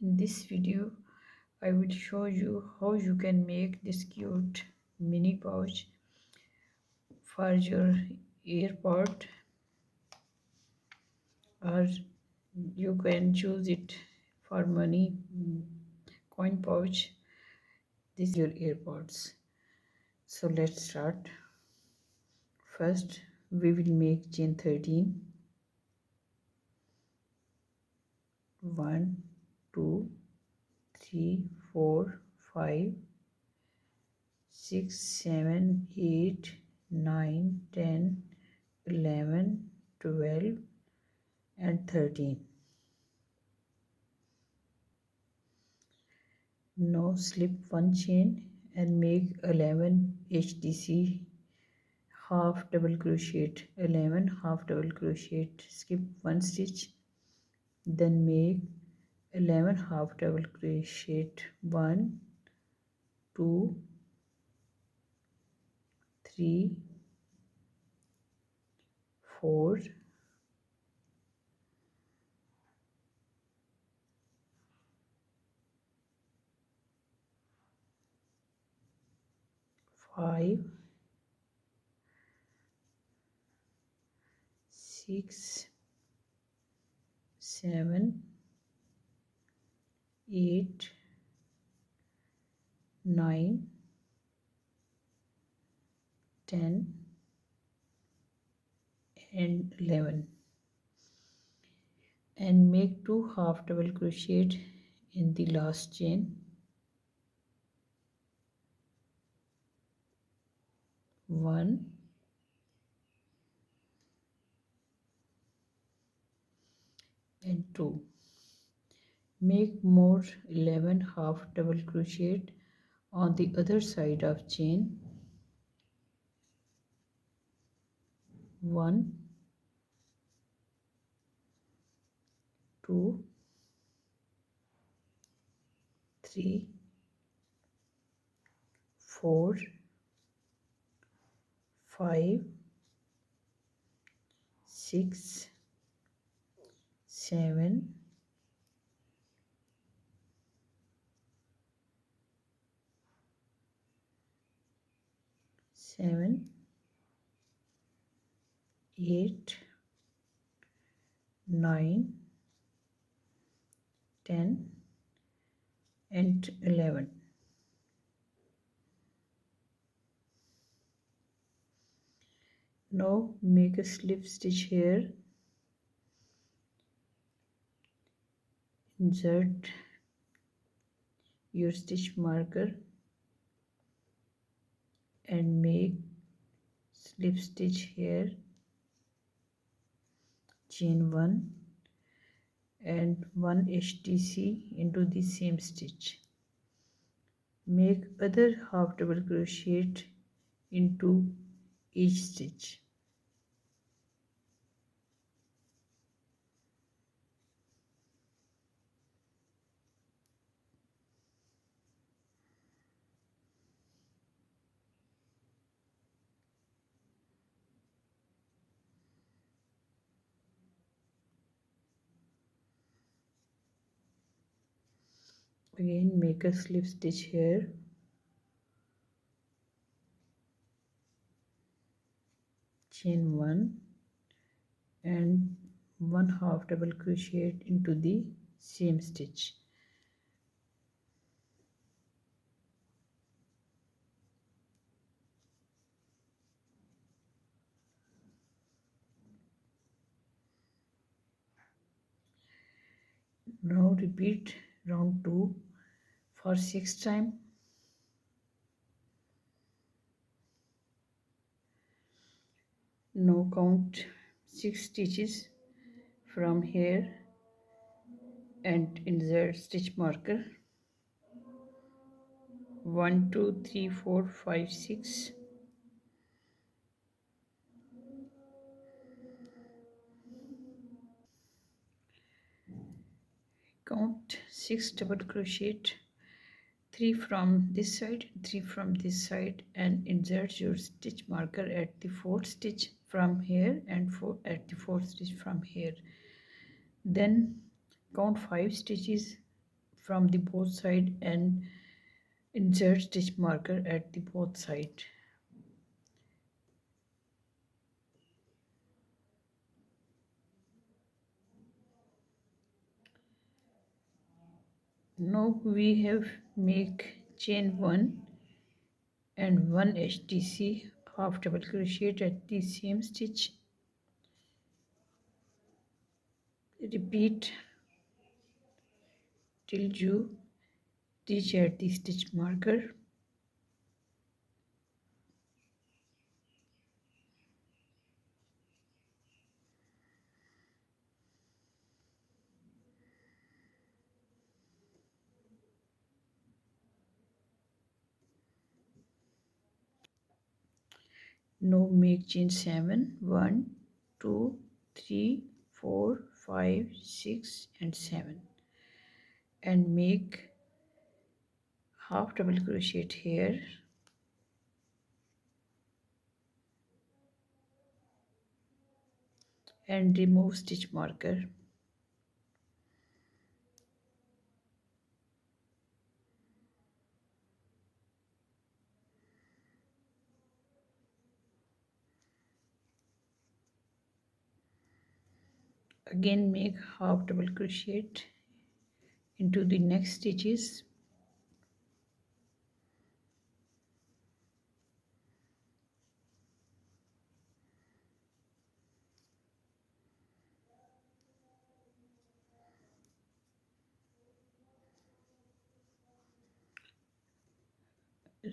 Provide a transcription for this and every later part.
In this video, I will show you how you can make this cute mini pouch for your earpod, or you can choose it for money coin pouch. This is your earpods. So let's start. First, we will make chain 13. 1, 2, 3, 4, 5, 6, 7, 8, 9, 10, 11, 12 and 13. Now slip one chain and make 11 HDC half double crochet, 11 half double crochet, skip one stitch, then make 11 half double crochet, 1, 2, 3, 4, 5, 6, 7, 8, 9, 10 and 11, and make 2 half double crochet in the last chain. 1 and 2. Make more 11 half double crochet on the other side of chain. 1, 2, 3, 4, 5, 6, 7, 8, 9, 10 and 11. Now make a slip stitch here, insert your stitch marker and make slip stitch here, chain 1 and 1 HTC into the same stitch. Make other half double crochet into each stitch. Again make a slip stitch here, chain 1 and 1 half double crochet into the same stitch. Now repeat round 2 for 6 times. Now count 6 stitches from here and insert stitch marker. 1, 2, 3, 4, 5, 6. Count 6 double crochet, 3 from this side, 3 from this side, and insert your stitch marker at the 4th stitch from here and at the 4th stitch from here. Then count 5 stitches from the both side and insert stitch marker at the both side. Now we have make chain 1 and 1 HTC half double crochet at the same stitch. Repeat till you reach at the stitch marker. Now make chain 7, 1, 2, 3, 4, 5, 6 and 7 and make half double crochet here and remove stitch marker. Again make half double crochet into the next stitches.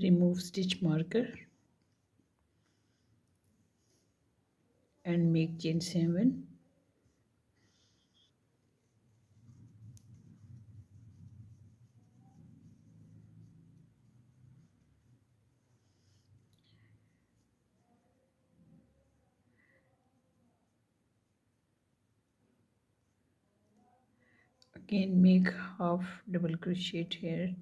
Remove stitch marker and make chain 7. Again make half double crochet here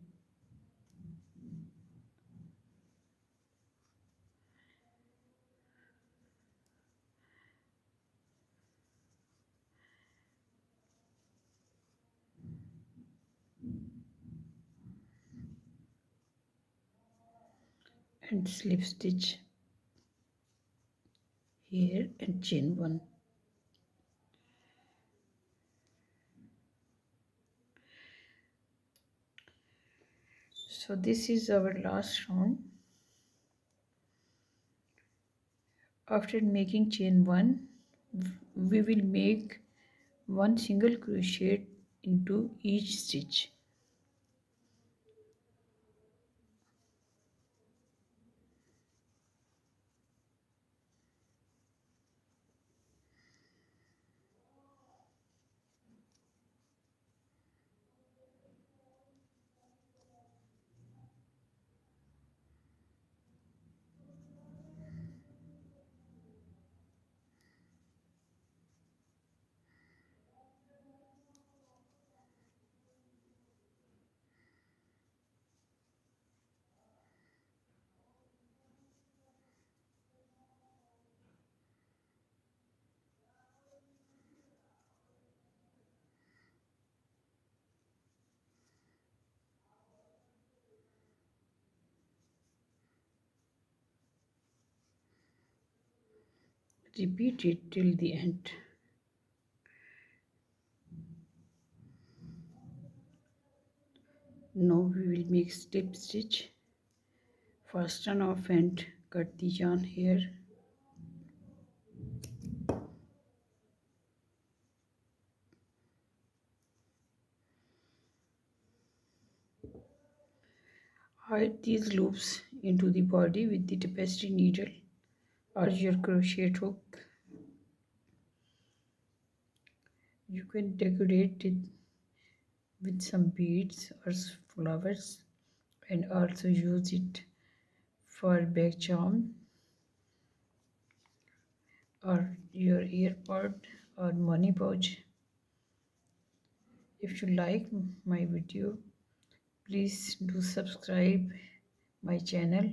and slip stitch here and chain 1. So this is our last round. After making chain 1, we will make one single crochet into each stitch. Repeat it till the end. Now we will make slip stitch. First turn off and cut the yarn here. Hide these loops into the body with the tapestry needle or your crochet hook. You can decorate it with some beads or flowers and also use it for bag charm or your earpod or money pouch. If you like my video, please do subscribe my channel.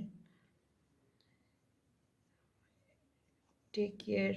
Take care.